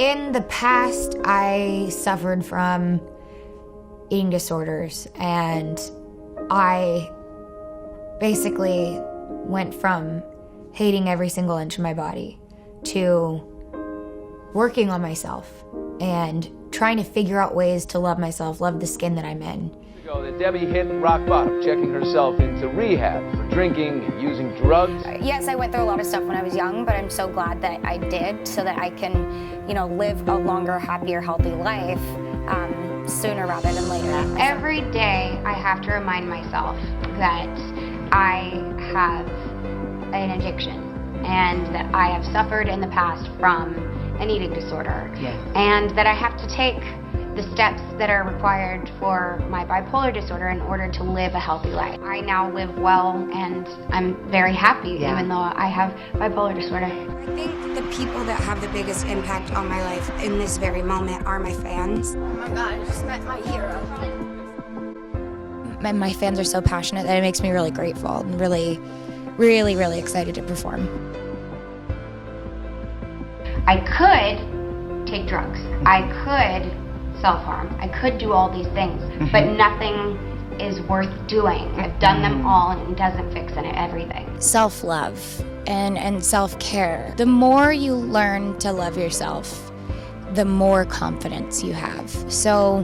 In the past, I suffered from eating disorders, and I basically went from hating every single inch of my body to working on myself and trying to figure out ways to love myself, love the skin that I'm in. That Debbie hit rock bottom, checking herself into rehab for drinking and using drugs. Yes, I went through a lot of stuff when I was young, but I'm so glad that I did, so that I can, live a longer, happier, healthy life sooner rather than later. Every day I have to remind myself that I have an addiction and that I have suffered in the past from an eating disorder. Yes. And that I have to take the steps that are required for my bipolar disorder in order to live a healthy life. I now live well and I'm very happy even though I have bipolar disorder. I think the people that have the biggest impact on my life in this very moment are my fans. Oh my God, I just met my hero. My fans are so passionate that it makes me really grateful and really, really, really excited to perform. I could take drugs. I could self-harm. I could do all these things, but nothing is worth doing. I've done them all and it doesn't fix everything. Self-love and self-care. The more you learn to love yourself, the more confidence you have. So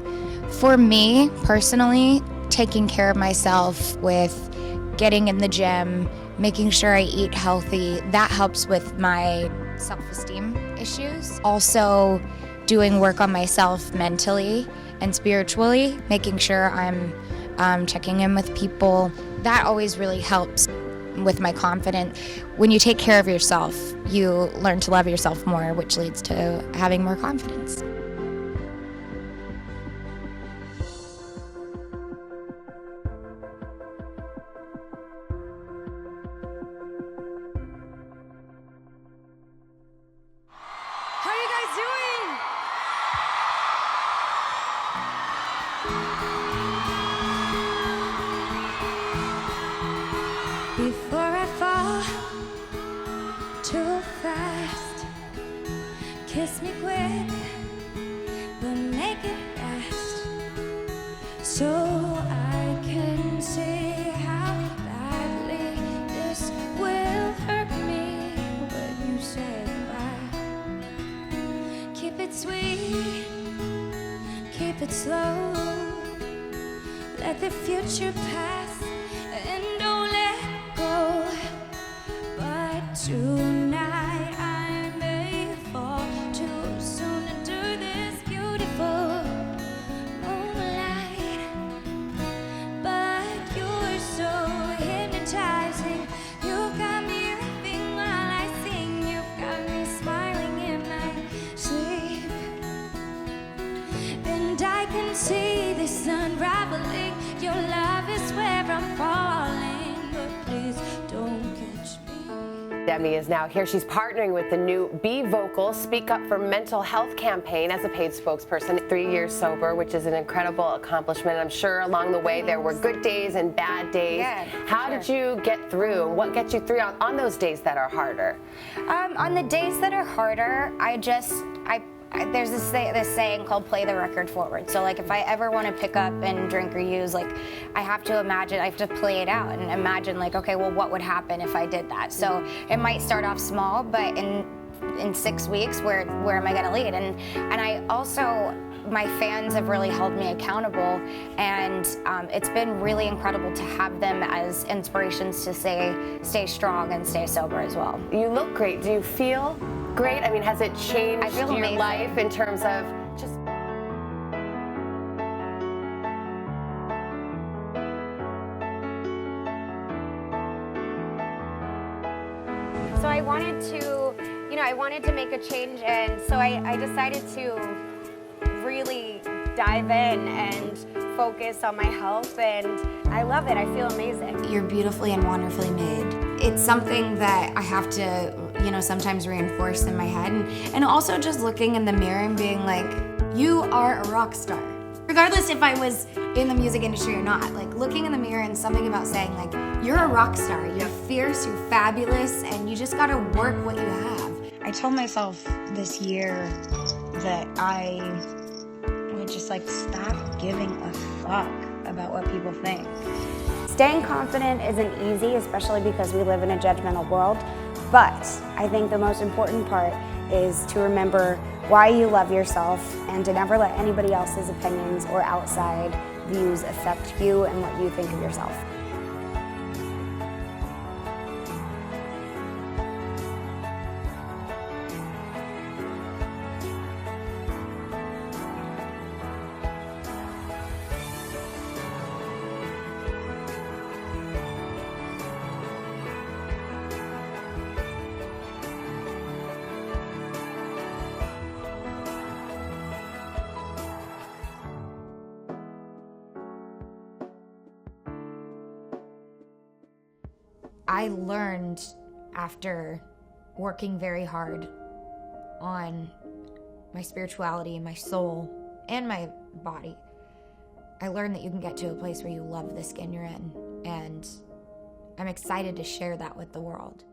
for me personally, taking care of myself with getting in the gym, making sure I eat healthy, that helps with my self-esteem issues. Also, doing work on myself mentally and spiritually, making sure I'm checking in with people. That always really helps with my confidence. When you take care of yourself, you learn to love yourself more, which leads to having more confidence. How are you guys doing? Before I fall too fast, kiss me quick, but make it last, so I can see how badly this will hurt me when you say goodbye. Keep it sweet, keep it slow, let the future pass and don't let go. But tonight I may fall too soon into this beautiful moonlight. But you're so hypnotizing, you've got me ripping while I sing, you've got me smiling in my sleep. And I can see this unraveling, your love is where I'm falling, but please don't catch me. Demi is now here. She's partnering with the new Be Vocal, Speak Up for Mental Health campaign as a paid spokesperson. 3 years sober, which is an incredible accomplishment. I'm sure along the way there were good days and bad days. Yeah, How did you get through? What gets you through on those days that are harder? On the days that are harder, there's this saying called play the record forward. So like if I ever want to pick up and drink or use, like I have to play it out and imagine like, okay, well what would happen if I did that? So it might start off small, but in 6 weeks, where am I gonna lead? And I also, my fans have really held me accountable, and it's been really incredible to have them as inspirations to stay strong and stay sober as well. You look great. Do you feel great? I mean, has it changed your amazing. life in terms of just... So I wanted to make a change, and so I decided to really dive in and focus on my health, and I love it. I feel amazing. You're beautifully and wonderfully made. It's something that I have to, sometimes reinforce in my head, and also just looking in the mirror and being like, you are a rock star. Regardless if I was in the music industry or not, like looking in the mirror and something about saying like, you're a rock star, you're fierce, you're fabulous, and you just gotta work what you have. I told myself this year that I would just like stop giving a fuck about what people think. Staying confident isn't easy, especially because we live in a judgmental world, but I think the most important part is to remember why you love yourself and to never let anybody else's opinions or outside views affect you and what you think of yourself. I learned after working very hard on my spirituality, my soul, and my body, I learned that you can get to a place where you love the skin you're in, and I'm excited to share that with the world.